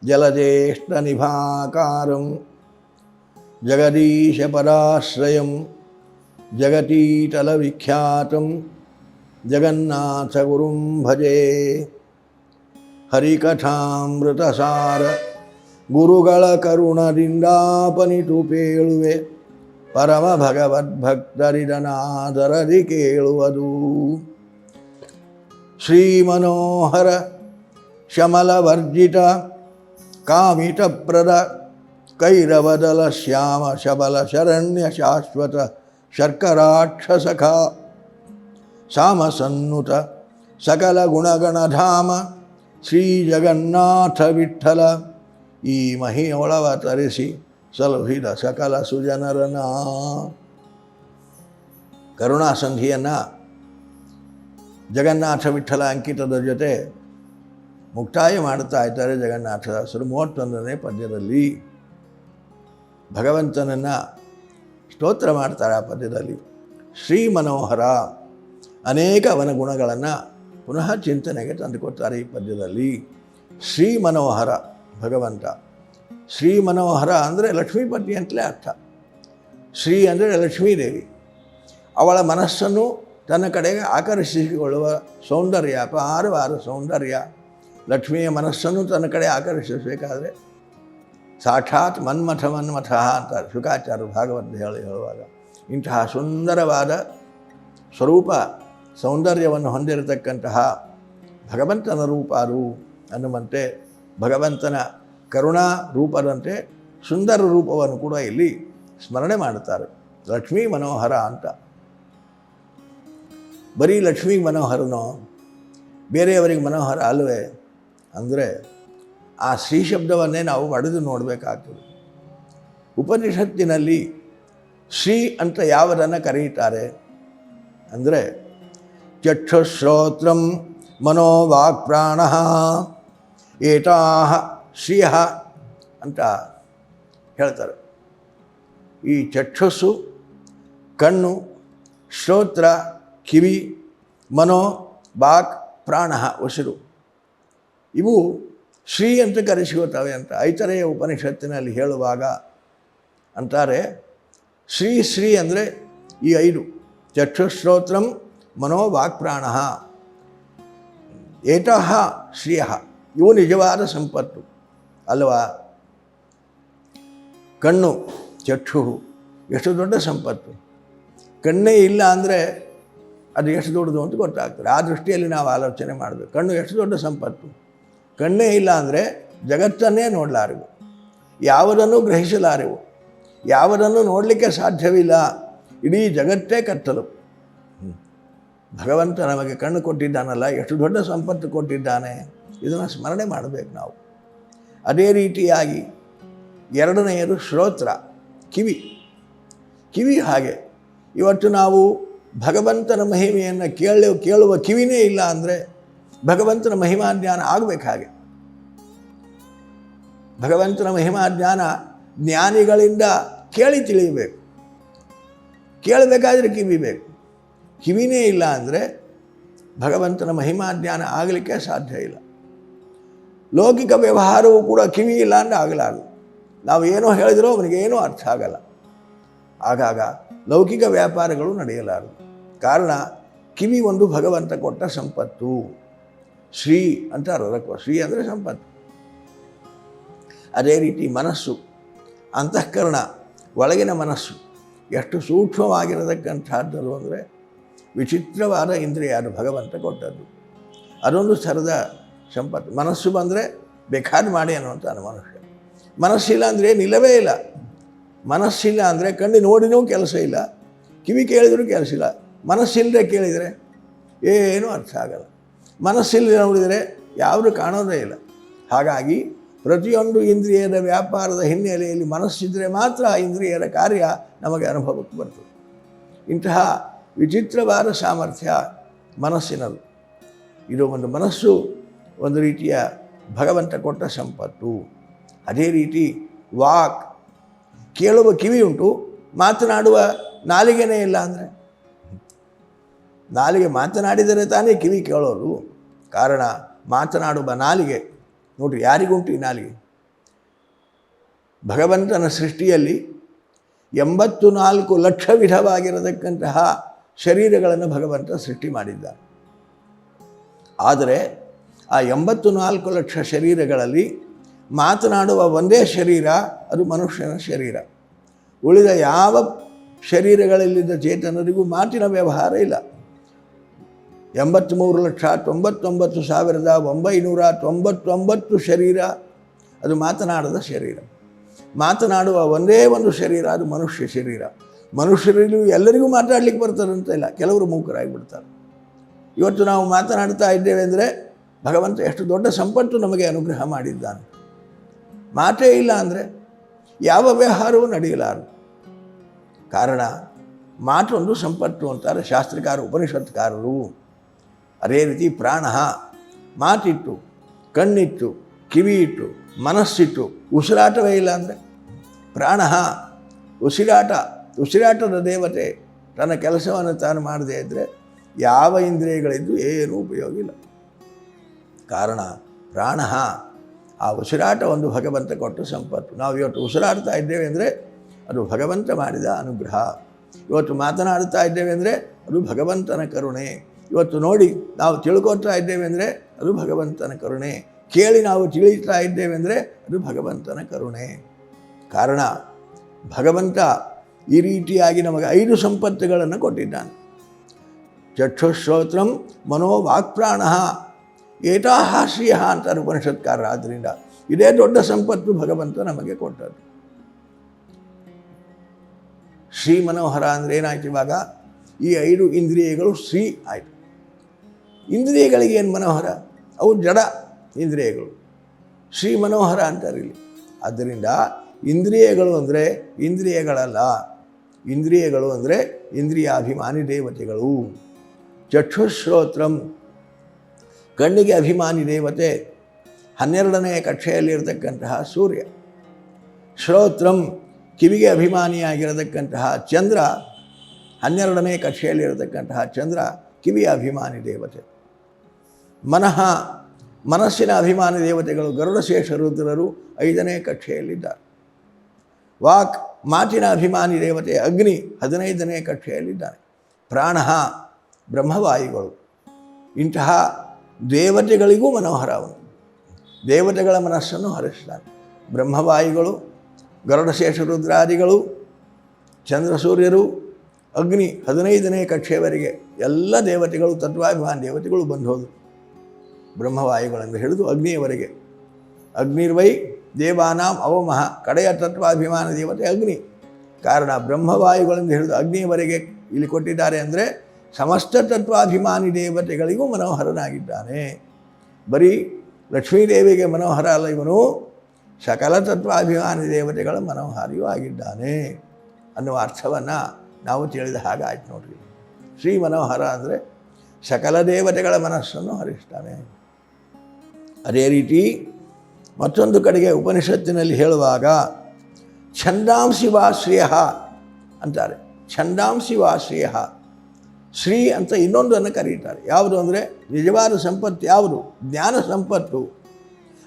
ಜಲಜ್ಯೇಷ್ಠನಿಭಾಕಾರಂ ಜಗದೀಶಪದಾಶ್ರಯಂ ಜಗತೀತಲವಿಖ್ಯಾತಂ ಜಗನ್ನಾಥಗುರುಂ ಭಜೆ. ಹರಿಕಥಾಮೃತಸಾರ ಗುರುಗಳ ಕರುಣದಿಂದಾಪನಿತು ಪೇಳುವೆ, ಪರಮ ಭಗವದ್ಭಕ್ತರಿದನಾದರದಿ ಕೇಳುವುದು. ಶ್ರೀಮನೋಹರ ಶಮಲವರ್ಜಿತ ಕಾಮಿತಪ್ರದ ಕೈರವದಲ ಶ್ಯಾಮ ಶಬಲ ಶರಣ್ಯ ಶಾಶ್ವತ ಶರ್ಕರಾಕ್ಷಸಖ ಸಾಮಸನ್ನುತ ಸಕಲ ಗುಣಗಣಧಾಮ ಶ್ರೀ ಜಗನ್ನಾಥ ವಿಠ್ಠಲ ಈ ಮಹಿಯೊಳವತರಿಸಿ ಸಲುಹಿದ ಸಕಲ ಸುಜನರನ. ಕರುಣಾಸಂಧಿಯನ್ನು ಜಗನ್ನಾಥ ವಿಠ್ಠಲ ಅಂಕಿತದ ಜೊತೆ ಮುಕ್ತಾಯ ಮಾಡುತ್ತಾ ಇದ್ದಾರೆ ಜಗನ್ನಾಥದಾಸರು. 31ನೇ ಪದ್ಯದಲ್ಲಿ ಭಗವಂತನನ್ನು ಸ್ತೋತ್ರ ಮಾಡ್ತಾರೆ. ಆ ಪದ್ಯದಲ್ಲಿ ಶ್ರೀ ಮನೋಹರ, ಅನೇಕ ಅವನ ಗುಣಗಳನ್ನು ಪುನಃ ಚಿಂತನೆಗೆ ತಂದುಕೊಡ್ತಾರೆ. ಈ ಪದ್ಯದಲ್ಲಿ ಶ್ರೀ ಮನೋಹರ ಭಗವಂತ. ಶ್ರೀ ಮನೋಹರ ಅಂದರೆ ಲಕ್ಷ್ಮೀಪತಿ ಅಂತಲೇ ಅರ್ಥ. ಶ್ರೀ ಅಂದರೆ ಲಕ್ಷ್ಮೀದೇವಿ. ಅವಳ ಮನಸ್ಸನ್ನು ತನ್ನ ಕಡೆಗೆ ಆಕರ್ಷಿಸಿಕೊಳ್ಳುವ ಸೌಂದರ್ಯ, ಅಪಾರವಾದ ಸೌಂದರ್ಯ. ಲಕ್ಷ್ಮಿಯ ಮನಸ್ಸನ್ನು ತನ್ನ ಕಡೆ ಆಕರ್ಷಿಸಬೇಕಾದ್ರೆ ಸಾಕ್ಷಾತ್ ಮನ್ಮಥ ಅಂತಾರೆ ಶುಕಾಚಾರ್ಯರು ಭಾಗವತ ಹೇಳುವಾಗ. ಇಂತಹ ಸುಂದರವಾದ ಸ್ವರೂಪ ಸೌಂದರ್ಯವನ್ನು ಹೊಂದಿರತಕ್ಕಂತಹ ಭಗವಂತನ ರೂಪ ಅದು ಅನ್ನುವಂತೆ, ಭಗವಂತನ ಕರುಣಾ ರೂಪದಂತೆ ಸುಂದರ ರೂಪವನ್ನು ಕೂಡ ಇಲ್ಲಿ ಸ್ಮರಣೆ ಮಾಡುತ್ತಾರೆ. ಲಕ್ಷ್ಮೀ ಮನೋಹರ ಅಂತ. ಬರೀ ಲಕ್ಷ್ಮೀ ಮನೋಹರನೋ ಬೇರೆಯವರಿಗೆ ಮನೋಹರ ಅಲ್ವೇ ಅಂದರೆ ಆ ಶ್ರೀ ಶಬ್ದವನ್ನೇ ನಾವು ಪಡೆದು ನೋಡಬೇಕಾಗ್ತದೆ. ಉಪನಿಷತ್ತಿನಲ್ಲಿ ಶ್ರೀ ಅಂತ ಯಾವುದನ್ನು ಕರೆಯುತ್ತಾರೆ ಅಂದರೆ ಚಕ್ಷುಶ್ರೋತ್ರಂ ಮನೋವಾಕ್ಪ್ರಾಣ ಏತಾಹ ಶ್ರಿಯ ಅಂತ ಹೇಳ್ತಾರೆ. ಈ ಚಕ್ಷುಸ್ಸು, ಕಣ್ಣು, ಶ್ರೋತ್ರ ಕಿವಿ, ಮನೋ, ವಾಕ್, ಪ್ರಾಣ ಉಸಿರು, ಇವು ಶ್ರೀ ಅಂತ ಕರೆಸಿಕೊಳ್ತವೆ ಅಂತ ಐತರೆಯ ಉಪನಿಷತ್ತಿನಲ್ಲಿ ಹೇಳುವಾಗ ಅಂತಾರೆ. ಶ್ರೀ ಅಂದರೆ ಈ 5 ಚಕ್ಷುಶ್ರೋತ್ರಂ ಮನೋ ವಾಕ್ಪ್ರಾಣ ಏತಃ ಶ್ರಿಯ, ಇವು ನಿಜವಾದ ಸಂಪತ್ತು ಅಲ್ವಾ. ಕಣ್ಣು, ಚಕ್ಷು ಎಷ್ಟು ದೊಡ್ಡ ಸಂಪತ್ತು. ಕಣ್ಣೇ ಇಲ್ಲ ಅಂದರೆ ಅದು ಎಷ್ಟು ದೊಡ್ಡದು ಅಂತ ಗೊತ್ತಾಗ್ತದೆ. ಆ ದೃಷ್ಟಿಯಲ್ಲಿ ನಾವು ಆಲೋಚನೆ ಮಾಡಬೇಕು. ಕಣ್ಣು ಎಷ್ಟು ದೊಡ್ಡ ಸಂಪತ್ತು. ಕಣ್ಣೇ ಇಲ್ಲ ಅಂದರೆ ಜಗತ್ತನ್ನೇ ನೋಡಲಾರೆವು, ಯಾವುದನ್ನು ಗ್ರಹಿಸಲಾರೆವು, ಯಾವುದನ್ನು ನೋಡಲಿಕ್ಕೆ ಸಾಧ್ಯವಿಲ್ಲ. ಇಡೀ ಜಗತ್ತೇ ಕತ್ತಲು. ಭಗವಂತ ನಮಗೆ ಕಣ್ಣು ಕೊಟ್ಟಿದ್ದಾನಲ್ಲ, ಎಷ್ಟು ದೊಡ್ಡ ಸಂಪತ್ತು ಕೊಟ್ಟಿದ್ದಾನೆ, ಇದನ್ನು ಸ್ಮರಣೆ ಮಾಡಬೇಕು ನಾವು. ಅದೇ ರೀತಿಯಾಗಿ 2ನೆಯದು ಶ್ರೋತ್ರ, ಕಿವಿ ಹಾಗೆ. ಇವತ್ತು ನಾವು ಭಗವಂತನ ಮಹಿಮೆಯನ್ನು ಕೇಳುವ ಕಿವಿನೇ ಇಲ್ಲ ಅಂದರೆ ಭಗವಂತನ ಮಹಿಮಾ ಜ್ಞಾನ ಆಗಬೇಕು. ಹಾಗೆ ಭಗವಂತನ ಮಹಿಮಾ ಜ್ಞಾನ ಜ್ಞಾನಿಗಳಿಂದ ಕೇಳಿ ತಿಳಿಯಬೇಕು. ಕೇಳಬೇಕಾದ್ರೆ ಕಿವಿ ಬೇಕು. ಕಿವಿನೇ ಇಲ್ಲ ಅಂದರೆ ಭಗವಂತನ ಮಹಿಮಾ ಜ್ಞಾನ ಆಗಲಿಕ್ಕೆ ಸಾಧ್ಯ ಇಲ್ಲ. ಲೌಕಿಕ ವ್ಯವಹಾರವೂ ಕೂಡ ಕಿವಿ ಇಲ್ಲ ಅಂದರೆ ಆಗಲಾರದು. ನಾವು ಏನೋ ಹೇಳಿದ್ರೂ ಅವನಿಗೇನೂ ಅರ್ಥ ಆಗಲ್ಲ. ಆಗಾಗ ಲೌಕಿಕ ವ್ಯಾಪಾರಗಳು ನಡೆಯಲಾರದು. ಕಾರಣ ಕಿವಿ ಒಂದು ಭಗವಂತ ಕೊಟ್ಟ ಸಂಪತ್ತು. ಶ್ರೀ ಅಂತ ಅದಕ್ಕೂ ಶ್ರೀ ಅಂದರೆ ಸಂಪತ್ತು. ಅದೇ ರೀತಿ ಮನಸ್ಸು, ಅಂತಃಕರಣ, ಒಳಗಿನ ಮನಸ್ಸು ಎಷ್ಟು ಸೂಕ್ಷ್ಮವಾಗಿರತಕ್ಕಂಥದ್ದು ಅಂದರೆ ವಿಚಿತ್ರವಾದ ಇಂದ್ರಿಯ ಅದು ಭಗವಂತ ಕೊಟ್ಟದ್ದು. ಅದೊಂದು ಥರದ ಸಂಪತ್ತು. ಮನಸ್ಸು ಬಂದರೆ ಬೇಕಾದ ಮಾಡಿ ಅನ್ನುವಂಥದ್ದು ಮನುಷ್ಯ. ಮನಸ್ಸಿಲ್ಲ ಅಂದರೆ ನಿಲ್ಲವೇ ಇಲ್ಲ. ಮನಸ್ಸಿಲ್ಲ ಅಂದರೆ ಕಣ್ಣು ನೋಡಿನೂ ಕೆಲಸ ಇಲ್ಲ, ಕಿವಿ ಕೇಳಿದರೂ ಕೆಲಸ ಇಲ್ಲ. ಮನಸ್ಸಿಲ್ಲದೆ ಕೇಳಿದರೆ ಏನೂ ಅರ್ಥ ಆಗಲ್ಲ. ಮನಸ್ಸಿಲ್ಲದೆ ನೋಡಿದರೆ ಯಾವುದು ಕಾಣೋದೇ ಇಲ್ಲ. ಹಾಗಾಗಿ ಪ್ರತಿಯೊಂದು ಇಂದ್ರಿಯದ ವ್ಯಾಪಾರದ ಹಿನ್ನೆಲೆಯಲ್ಲಿ ಮನಸ್ಸಿದ್ದರೆ ಮಾತ್ರ ಆ ಇಂದ್ರಿಯದ ಕಾರ್ಯ ನಮಗೆ ಅನುಭವಕ್ಕೆ ಬರ್ತದೆ. ಇಂತಹ ವಿಚಿತ್ರವಾದ ಸಾಮರ್ಥ್ಯ ಮನಸ್ಸಿನದು. ಇದು ಒಂದು ಮನಸ್ಸು ಒಂದು ರೀತಿಯ ಭಗವಂತ ಕೊಟ್ಟ ಸಂಪತ್ತು. ಅದೇ ರೀತಿ ವಾಕ್, ಕೇಳುವ ಕಿವಿ ಉಂಟು, ಮಾತನಾಡುವ ನಾಲಿಗೆನೇ ಇಲ್ಲ ಅಂದರೆ ನಾಲಿಗೆ ಮಾತನಾಡಿದರೆ ತಾನೇ ಕಿವಿ ಕೇಳೋದು. ಕಾರಣ ಮಾತನಾಡುವ ನಾಲಿಗೆ ನೋಡಿರಿ, ಯಾರಿಗುಂಟು ಈ ನಾಲಿಗೆ? ಭಗವಂತನ ಸೃಷ್ಟಿಯಲ್ಲಿ 84 ಲಕ್ಷ ವಿಧವಾಗಿರತಕ್ಕಂತಹ ಶರೀರಗಳನ್ನು ಭಗವಂತ ಸೃಷ್ಟಿ ಮಾಡಿದ್ದಾನೆ. ಆದರೆ ಆ 84 ಲಕ್ಷ ಶರೀರಗಳಲ್ಲಿ ಮಾತನಾಡುವ ಒಂದೇ ಶರೀರ ಅದು ಮನುಷ್ಯನ ಶರೀರ. ಉಳಿದ ಯಾವ ಶರೀರಗಳಲ್ಲಿದ್ದ ಚೇತನರಿಗೂ ಮಾತಿನ ವ್ಯವಹಾರ ಇಲ್ಲ. 83,99,999 ಶರೀರ ಅದು ಮಾತನಾಡದ ಶರೀರ. ಮಾತನಾಡುವ ಒಂದೇ ಒಂದು ಶರೀರ ಅದು ಮನುಷ್ಯ ಶರೀರ. ಮನುಷ್ಯರಿಗೂ ಎಲ್ಲರಿಗೂ ಮಾತಾಡಲಿಕ್ಕೆ ಬರ್ತಾರಂತ ಇಲ್ಲ, ಕೆಲವರು ಮೂಕರಾಗಿಬಿಡ್ತಾರೆ. ಇವತ್ತು ನಾವು ಮಾತನಾಡ್ತಾ ಇದ್ದೇವೆ ಅಂದರೆ ಭಗವಂತ ಎಷ್ಟು ದೊಡ್ಡ ಸಂಪತ್ತು ನಮಗೆ ಅನುಗ್ರಹ ಮಾಡಿದ್ದಾನೆ. ಮಾತೇ ಇಲ್ಲ ಅಂದರೆ ಯಾವ ವ್ಯವಹಾರವೂ ನಡೆಯಲಾರದು. ಕಾರಣ ಮಾತೊಂದು ಸಂಪತ್ತು ಅಂತಾರೆ ಶಾಸ್ತ್ರಕಾರ ಉಪನಿಷತ್ಕಾರರು. ಅದೇ ರೀತಿ ಪ್ರಾಣ, ಮಾತಿತ್ತು, ಕಣ್ಣಿತ್ತು, ಕಿವಿ ಇಟ್ಟು, ಮನಸ್ಸಿತ್ತು, ಉಸಿರಾಟವೇ ಇಲ್ಲ ಅಂದರೆ ಪ್ರಾಣ ಉಸಿರಾಟದ ದೇವತೆ ತನ್ನ ಕೆಲಸವನ್ನು ತಾನು ಮಾಡದೇ ಇದ್ದರೆ ಯಾವ ಇಂದ್ರಿಯಗಳಿದ್ದು ಏನೂ ಉಪಯೋಗ ಇಲ್ಲ. ಕಾರಣ ಪ್ರಾಣ, ಆ ಉಸಿರಾಟ ಒಂದು ಭಗವಂತ ಕೊಟ್ಟು ಸಂಪತ್ತು. ನಾವು ಇವತ್ತು ಉಸಿರಾಡ್ತಾ ಇದ್ದೇವೆ ಅಂದರೆ ಅದು ಭಗವಂತ ಮಾಡಿದ ಅನುಗ್ರಹ. ಇವತ್ತು ಮಾತನಾಡ್ತಾ ಇದ್ದೇವೆ ಅಂದರೆ ಅದು ಭಗವಂತನ ಕರುಣೆ. ಇವತ್ತು ನೋಡಿ ನಾವು ತಿಳ್ಕೊಳ್ತಾ ಇದ್ದೇವೆ ಅಂದರೆ ಅದು ಭಗವಂತನ ಕರುಣೆ. ಕೇಳಿ ನಾವು ತಿಳಿತಾ ಇದ್ದೇವೆ ಅಂದರೆ ಅದು ಭಗವಂತನ ಕರುಣೆ. ಕಾರಣ ಭಗವಂತ ಈ ರೀತಿಯಾಗಿ ನಮಗೆ 5 ಸಂಪತ್ತುಗಳನ್ನು ಕೊಟ್ಟಿದ್ದಾನೆ. ಚಕ್ಷುಶ್ರೋತ್ರಂ ಮನೋವಾಕ್ಪ್ರಾಣ ಏತಾಹಾಸ್ಯ ಅಂತಾರೆ ಉಪನಿಷತ್ಕಾರ. ಆದ್ದರಿಂದ ಇದೇ ದೊಡ್ಡ ಸಂಪತ್ತು ಭಗವಂತ ನಮಗೆ ಕೊಟ್ಟದ್ದು. ಶ್ರೀ ಮನೋಹರ ಅಂದರೆ ಏನಾಯ್ತು? ಇವಾಗ ಈ 5 ಇಂದ್ರಿಯಗಳು ಶ್ರೀ ಆಯಿತು. ಇಂದ್ರಿಯಗಳಿಗೆ ಏನು ಮನೋಹರ? ಅವು ಜಡ ಇಂದ್ರಿಯಗಳು. ಶ್ರೀ ಮನೋಹರ ಅಂತಾರೆ ಇಲ್ಲಿ. ಆದ್ದರಿಂದ ಇಂದ್ರಿಯಗಳು ಅಂದರೆ ಇಂದ್ರಿಯಗಳಲ್ಲ, ಇಂದ್ರಿಯಗಳು ಅಂದರೆ ಇಂದ್ರಿಯಾಭಿಮಾನಿ ದೇವತೆಗಳು. ಚಕ್ಷುಶ್ರೋತ್ರಂ ಕಣ್ಣಿಗೆ ಅಭಿಮಾನಿ ದೇವತೆ 12ನೇ ಕಕ್ಷೆಯಲ್ಲಿರತಕ್ಕಂತಹ ಸೂರ್ಯ. ಶ್ರೋತ್ರಂ ಕಿವಿಗೆ ಅಭಿಮಾನಿಯಾಗಿರತಕ್ಕಂತಹ ಚಂದ್ರ, 12ನೇ ಕಕ್ಷೆಯಲ್ಲಿರತಕ್ಕಂತಹ ಚಂದ್ರ ಕಿವಿಯ ಅಭಿಮಾನಿ ದೇವತೆ. ಮನಸ್ಸಿನ ಅಭಿಮಾನಿ ದೇವತೆಗಳು ಗರುಡಶೇಷ ರುದ್ರರು 5ನೇ ಕಕ್ಷೆಯಲ್ಲಿದ್ದಾರೆ. ವಾಕ್ ಮಾತಿನ ಅಭಿಮಾನಿ ದೇವತೆ ಅಗ್ನಿ 15ನೇ ಕಕ್ಷೆಯಲ್ಲಿದ್ದಾನೆ. ಪ್ರಾಣ ಬ್ರಹ್ಮವಾಯುಗಳು. ಇಂತಹ ದೇವತೆಗಳಿಗೂ ಮನೋಹರ ಅವನು. ದೇವತೆಗಳ ಮನಸ್ಸನ್ನು ಹರಿಸ್ತಾನೆ. ಬ್ರಹ್ಮವಾಯುಗಳು, ಗರುಡಶೇಷ ರುದ್ರಾದಿಗಳು, ಚಂದ್ರ ಸೂರ್ಯರು, ಅಗ್ನಿ 15ನೇ ಕಕ್ಷೆಯವರೆಗೆ ಎಲ್ಲ ದೇವತೆಗಳು, ತತ್ವಾಭಿಮಾನಿ ದೇವತೆಗಳು ಬಂದು ಹೋದರು. ಬ್ರಹ್ಮವಾಯುಗಳನ್ನು ಹಿಡಿದು ಅಗ್ನಿಯವರೆಗೆ. ಅಗ್ನಿರ್ವೈ ದೇವಾನಾಂ ಅವಮಃ, ಕಡೆಯ ತತ್ವಾಭಿಮಾನ ದೇವತೆ ಅಗ್ನಿ. ಕಾರಣ ಬ್ರಹ್ಮವಾಯುಗಳಿಂದ ಹಿಡಿದು ಅಗ್ನಿಯವರೆಗೆ ಇಲ್ಲಿ ಕೊಟ್ಟಿದ್ದಾರೆ ಅಂದರೆ ಸಮಸ್ತ ತತ್ವಾಭಿಮಾನಿ ದೇವತೆಗಳಿಗೂ ಮನೋಹರನಾಗಿದ್ದಾನೆ. ಬರೀ ಲಕ್ಷ್ಮೀದೇವಿಗೆ ಮನೋಹರ ಅಲ್ಲ, ಇವನು ಸಕಲ ತತ್ವಾಭಿಮಾನಿ ದೇವತೆಗಳ ಮನೋಹಾರಿಯೂ ಆಗಿದ್ದಾನೆ ಅನ್ನುವ ಅರ್ಥವನ್ನು ನಾವು ತಿಳಿದ ಹಾಗಾಯ್ತು ನೋಡ್ರಿ. ಶ್ರೀ ಮನೋಹರ ಅಂದರೆ ಸಕಲ ದೇವತೆಗಳ ಮನಸ್ಸನ್ನು ಹರಿಸ್ತಾನೆ. ಅದೇ ರೀತಿ ಮತ್ತೊಂದು ಕಡೆಗೆ ಉಪನಿಷತ್ತಿನಲ್ಲಿ ಹೇಳುವಾಗ ಛಂದಾಂಸಿ ವಾ ಶ್ರೇಯ ಅಂತಾರೆ. ಛಂದಾಂಸಿ ವಾ ಶ್ರೇಯ, ಶ್ರೀ ಅಂತ ಇನ್ನೊಂದನ್ನು ಕರೀತಾರೆ. ಯಾವುದು ಅಂದರೆ ನಿಜವಾದ ಸಂಪತ್ತು ಯಾವುದು? ಜ್ಞಾನ ಸಂಪತ್ತು.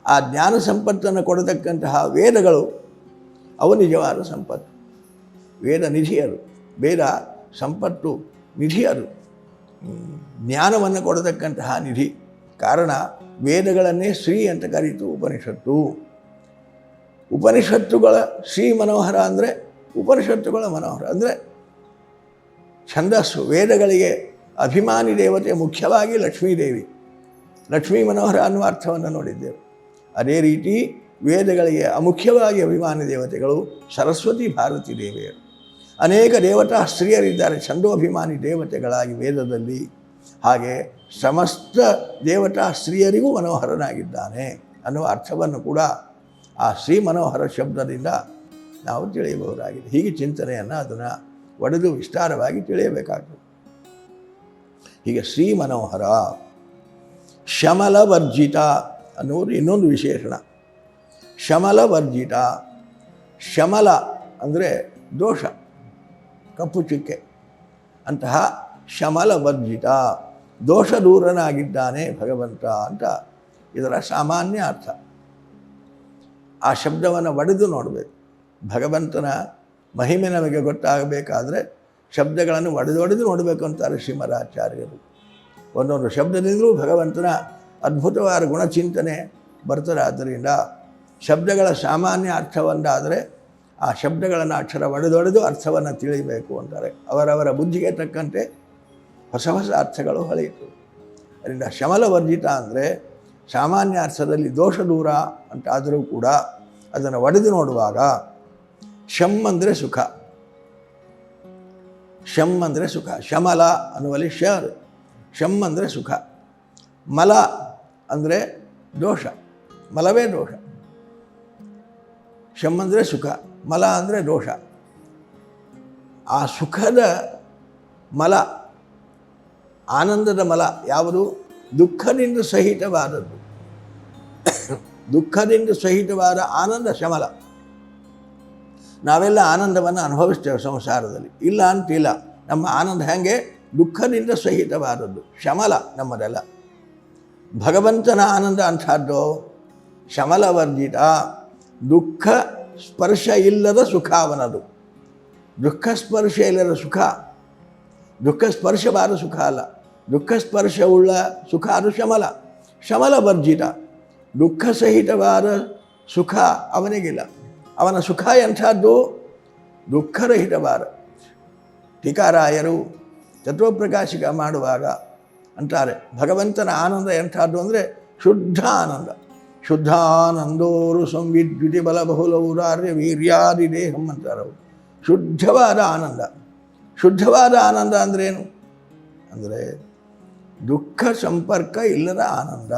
ಆ ಜ್ಞಾನ ಸಂಪತ್ತನ್ನು ಕೊಡತಕ್ಕಂತಹ ವೇದಗಳು ಅವು ನಿಜವಾದ ಸಂಪತ್ತು. ವೇದ ನಿಧಿಯರು, ವೇದ ಸಂಪತ್ತು ನಿಧಿಯರು, ಜ್ಞಾನವನ್ನು ಕೊಡತಕ್ಕಂತಹ ನಿಧಿ. ಕಾರಣ ವೇದಗಳನ್ನೇ ಶ್ರೀ ಅಂತ ಕರೀತು ಉಪನಿಷತ್ತು. ಉಪನಿಷತ್ತುಗಳ ಶ್ರೀ ಮನೋಹರ ಅಂದರೆ ಉಪನಿಷತ್ತುಗಳ ಮನೋಹರ ಅಂದರೆ ಛಂದಸ್ಸು. ವೇದಗಳಿಗೆ ಅಭಿಮಾನಿ ದೇವತೆ ಮುಖ್ಯವಾಗಿ ಲಕ್ಷ್ಮೀದೇವಿ. ಲಕ್ಷ್ಮೀ ಮನೋಹರ ಅನ್ನುವ ಅರ್ಥವನ್ನು ನೋಡಿದ್ದೇವೆ. ಅದೇ ರೀತಿ ವೇದಗಳಿಗೆ ಅಮುಖ್ಯವಾಗಿ ಅಭಿಮಾನಿ ದೇವತೆಗಳು ಸರಸ್ವತಿ ಭಾರತಿ ದೇವಿಯರು. ಅನೇಕ ದೇವತಾ ಸ್ತ್ರೀಯರಿದ್ದಾರೆ ಛಂದೋಭಿಮಾನಿ ದೇವತೆಗಳಾಗಿ ವೇದದಲ್ಲಿ. ಹಾಗೆ ಸಮಸ್ತ ದೇವತಾ ಸ್ತ್ರೀಯರಿಗೂ ಮನೋಹರನಾಗಿದ್ದಾನೆ ಅನ್ನುವ ಅರ್ಥವನ್ನು ಕೂಡ ಆ ಶ್ರೀ ಮನೋಹರ ಶಬ್ದದಿಂದ ನಾವು ತಿಳಿಯಬಹುದಾಗಿದೆ. ಹೀಗೆ ಚಿಂತನೆಯನ್ನು ಅದನ್ನು ಒಡೆದು ವಿಸ್ತಾರವಾಗಿ ತಿಳಿಯಬೇಕಾಗ್ತದೆ. ಹೀಗೆ ಶ್ರೀ ಮನೋಹರ. ಶಮಲವರ್ಜಿತ ಅನ್ನುವುದು ಇನ್ನೊಂದು ವಿಶೇಷಣ. ಶಮಲವರ್ಜಿತ. ಶಮಲ ಅಂದರೆ ದೋಷ, ಕಪ್ಪು ಚುಕ್ಕೆ. ಅಂತಹ ಶಮಲವರ್ಜಿತ, ದೋಷ ದೂರನಾಗಿದ್ದಾನೆ ಭಗವಂತ ಅಂತ ಇದರ ಸಾಮಾನ್ಯ ಅರ್ಥ. ಆ ಶಬ್ದವನ್ನು ಒಡೆದು ನೋಡಬೇಕು. ಭಗವಂತನ ಮಹಿಮೆ ನಮಗೆ ಗೊತ್ತಾಗಬೇಕಾದ್ರೆ ಶಬ್ದಗಳನ್ನು ಒಡೆದೊಡೆದು ನೋಡಬೇಕು ಅಂತಾರೆ ಶ್ರೀಮದಾಚಾರ್ಯರು. ಒಂದೊಂದು ಶಬ್ದದಿಂದಲೂ ಭಗವಂತನ ಅದ್ಭುತವಾದ ಗುಣಚಿಂತನೆ ಬರ್ತದೆ. ಆದ್ದರಿಂದ ಶಬ್ದಗಳ ಸಾಮಾನ್ಯ ಅರ್ಥವೊಂದಾದರೆ ಆ ಶಬ್ದಗಳನ್ನು ಅಕ್ಷರ ಒಡೆದೊಡೆದು ಅರ್ಥವನ್ನು ತಿಳಿಯಬೇಕು ಅಂತಾರೆ. ಅವರವರ ಬುದ್ಧಿಗೆ ತಕ್ಕಂತೆ ಹೊಸ ಹೊಸ ಅರ್ಥಗಳು ಹೊಳೆಯಿತು. ಅದರಿಂದ ಶಮಲವರ್ಜಿತ ಅಂದರೆ ಸಾಮಾನ್ಯ ಅರ್ಥದಲ್ಲಿ ದೋಷ ದೂರ ಅಂತಾದರೂ ಕೂಡ ಅದನ್ನು ಒಡೆದು ನೋಡುವಾಗ ಶಮ್ ಅಂದರೆ ಸುಖ, ಶಮ್ ಅಂದರೆ ಸುಖ, ಶಮಲ ಅನ್ನುವಲ್ಲಿ ಶಮ್ ಅಂದರೆ ಸುಖ, ಮಲ ಅಂದರೆ ದೋಷ, ಮಲವೇ ದೋಷ. ಶಮ್ ಅಂದರೆ ಸುಖ, ಮಲ ಅಂದರೆ ದೋಷ. ಆ ಸುಖದ ಮಲ, ಆನಂದದ ಮಲ ಯಾವುದು? ದುಃಖದಿಂದ ಸಹಿತವಾದದ್ದು. ದುಃಖದಿಂದ ಸಹಿತವಾದ ಆನಂದ ಶಮಲ. ನಾವೆಲ್ಲ ಆನಂದವನ್ನು ಅನುಭವಿಸ್ತೇವೆ ಸಂಸಾರದಲ್ಲಿ, ಇಲ್ಲ ಅಂತಿಲ್ಲ. ನಮ್ಮ ಆನಂದ ಹೇಗೆ? ದುಃಖದಿಂದ ಸಹಿತವಾದದ್ದು, ಶಮಲ ನಮ್ಮದೆಲ್ಲ. ಭಗವಂತನ ಆನಂದ ಅಂಥದ್ದು ಶಮಲವರ್ಜಿತ, ದುಃಖ ಸ್ಪರ್ಶ ಇಲ್ಲದ ಸುಖ ಅವನದು. ದುಃಖ ಸ್ಪರ್ಶ ಇಲ್ಲದ ಸುಖ, ದುಃಖ ಸ್ಪರ್ಶವಾದ ಸುಖ ಅಲ್ಲ, ದುಃಖ ಸ್ಪರ್ಶವುಳ್ಳ ಸುಖ ಅದು ಶಮಲ. ಶಮಲವರ್ಜಿತ, ದುಃಖ ಸಹಿತವಾದ ಸುಖ ಅವನಿಗಿಲ್ಲ. ಅವನ ಸುಖ ಎಂಥದ್ದು? ದುಃಖರಹಿತವಾದ. ಟೀಕಾರಾಯರು ತತ್ವಪ್ರಕಾಶಿಕ ಮಾಡುವಾಗ ಅಂತಾರೆ, ಭಗವಂತನ ಆನಂದ ಎಂಥದ್ದು ಅಂದರೆ ಶುದ್ಧ ಆನಂದ. ಶುದ್ಧಾನಂದೋರು ಸಂವಿದ್ಯುತಿ ಬಲ ಬಹುಲೌದಾರ್ಯ ವೀರ್ಯಾದಿ ದೇಹಂ ಅಂತಾರೆ ಅವರು. ಶುದ್ಧವಾದ ಆನಂದ. ಶುದ್ಧವಾದ ಆನಂದ ಅಂದ್ರೇನು ಅಂದರೆ ದುಃಖ ಸಂಪರ್ಕ ಇಲ್ಲದ ಆನಂದ.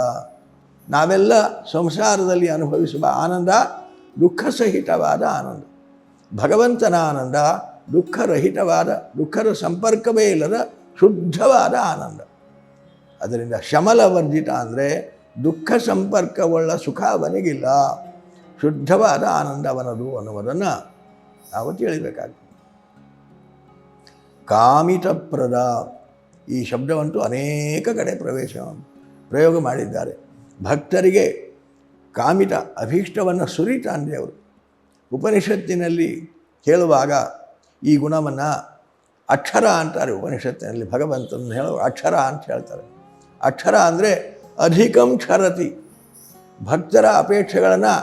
ನಾವೆಲ್ಲ ಸಂಸಾರದಲ್ಲಿ ಅನುಭವಿಸುವ ಆನಂದ ದುಃಖ ಸಹಿತವಾದ ಆನಂದ. ಭಗವಂತನ ಆನಂದ ದುಃಖರಹಿತವಾದ, ದುಃಖದ ಸಂಪರ್ಕವೇ ಇಲ್ಲದ ಶುದ್ಧವಾದ ಆನಂದ. ಅದರಿಂದ ಶಮಲವರ್ಜಿತ ಅಂದರೆ ದುಃಖ ಸಂಪರ್ಕವುಳ್ಳ ಸುಖ ಅವನಿಗಿಲ್ಲ, ಶುದ್ಧವಾದ ಆನಂದ ಅವನದು ಅನ್ನುವುದನ್ನು ನಾವು ತಿಳಿಬೇಕಾಗ್ತದೆ. ಕಾಮಿತಪ್ರದ ಈ ಶಬ್ದವಂತೂ ಅನೇಕ ಕಡೆ ಪ್ರಯೋಗ ಮಾಡಿದ್ದಾರೆ. ಭಕ್ತರಿಗೆ ಕಾಮಿತ ಅಭೀಷ್ಟವನ್ನು ಸುರಿತಾಂದ್ರೆ ಅವರು ಉಪನಿಷತ್ತಿನಲ್ಲಿ ಹೇಳುವಾಗ ಈ ಗುಣವನ್ನು ಅಕ್ಷರ ಅಂತಾರೆ. ಉಪನಿಷತ್ತಿನಲ್ಲಿ ಭಗವಂತನ ಹೇಳುವ ಅಕ್ಷರ ಅಂತ ಹೇಳ್ತಾರೆ. ಅಕ್ಷರ ಅಂದರೆ ಅಧಿಕಂ ಕ್ಷರತಿ, ಭಕ್ತರ ಅಪೇಕ್ಷೆಗಳನ್ನು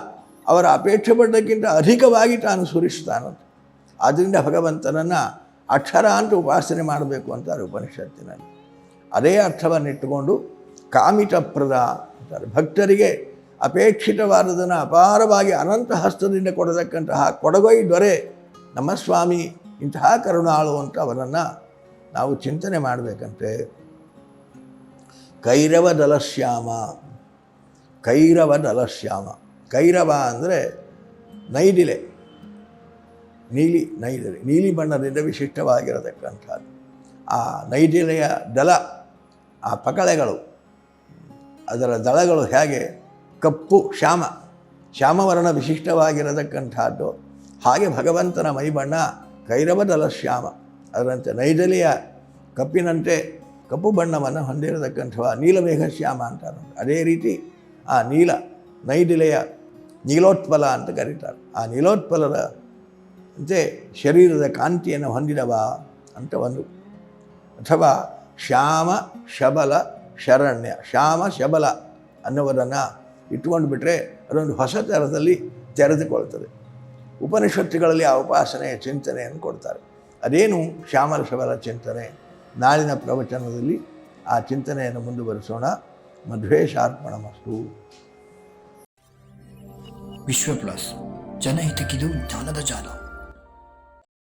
ಅವರ ಅಪೇಕ್ಷೆ ಪಟ್ಟಕ್ಕಿಂತ ಅಧಿಕವಾಗಿ ತಾನು ಸುರಿಸ್ತಾನಂತೆ. ಆದ್ದರಿಂದ ಭಗವಂತನನ್ನು ಅಕ್ಷರ ಅಂತ ಉಪಾಸನೆ ಮಾಡಬೇಕು ಅಂತಾರೆ ಉಪನಿಷತ್ತಿನಲ್ಲಿ. ಅದೇ ಅರ್ಥವನ್ನಿಟ್ಟುಕೊಂಡು ಕಾಮಿತಪ್ರದ ಅಂತಾರೆ. ಭಕ್ತರಿಗೆ ಅಪೇಕ್ಷಿತವಾದದನ್ನು ಅಪಾರವಾಗಿ ಅನಂತ ಹಸ್ತದಿಂದ ಕೊಡತಕ್ಕಂತಹ ಕೊಡಗೈ ದೊರೆ ನಮ್ಮ ಸ್ವಾಮಿ, ಇಂತಹ ಕರುಣಾಳು ಅಂತ ಅವರನ್ನು ನಾವು ಚಿಂತನೆ ಮಾಡಬೇಕಂತೆ. ಕೈರವದಲಶ್ಯಾಮ, ಕೈರವದಲಶ್ಯಾಮ. ಕೈರವ ಅಂದರೆ ನೈದಿಲೆ, ನೈದಿಲೆ, ನೀಲಿ ಬಣ್ಣದಿಂದ ವಿಶಿಷ್ಟವಾಗಿರತಕ್ಕಂಥದ್ದು. ಆ ನೈದಿಲೆಯ ದಳ, ಆ ಪಕಳೆಗಳು, ಅದರ ದಳಗಳು ಹೇಗೆ ಕಪ್ಪು ಶ್ಯಾಮವರ್ಣ ವಿಶಿಷ್ಟವಾಗಿರತಕ್ಕಂಥದ್ದು, ಹಾಗೆ ಭಗವಂತನ ಮೈಬಣ್ಣ ಕೈರವದಲ ಶ್ಯಾಮ. ಅದರಂತೆ ನೈದಿಲೆಯ ಕಪ್ಪಿನಂತೆ ಕಪ್ಪು ಬಣ್ಣವನ್ನು ಹೊಂದಿರತಕ್ಕಂಥವ ನೀಲಮೇಘ ಶ್ಯಾಮ ಅಂತಾರೆ. ಅದೇ ರೀತಿ ಆ ನೈದಿಲೆಯ ನೀಲೋತ್ಪಲ ಅಂತ ಕರೀತಾರೆ. ಆ ನೀಲೋತ್ಪಲದ ಅಂತೆ ಶರೀರದ ಕಾಂತಿಯನ್ನು ಹೊಂದಿದವ ಅಂತ ಒಂದು. ಅಥವಾ ಶ್ಯಾಮ ಶಬಲ ಶರಣ್ಯ, ಶ್ಯಾಮ ಶಬಲ ಅನ್ನುವುದನ್ನು ಇಟ್ಕೊಂಡು ಬಿಟ್ಟರೆ ಅದೊಂದು ಹೊಸ ಥರದಲ್ಲಿ ತೆರೆದುಕೊಳ್ತದೆ. ಉಪನಿಷತ್ತುಗಳಲ್ಲಿ ಆ ಉಪಾಸನೆಯ ಚಿಂತನೆಯನ್ನು ಕೊಡ್ತಾರೆ. ಅದೇನು ಶ್ಯಾಮಲ ಶಬಲ ಚಿಂತನೆ? ನಾಳಿನ ಪ್ರವಚನದಲ್ಲಿ ಆ ಚಿಂತನೆಯನ್ನು ಮುಂದುವರಿಸೋಣ. ಮಧ್ವೇಶಾರ್ಪಣಮಸ್ತು. ವಿಶ್ವ ಪ್ಲಸ್, ಜನಹಿತಕ್ಕಿದು ಜ್ಞಾನದ ಜಾಲ.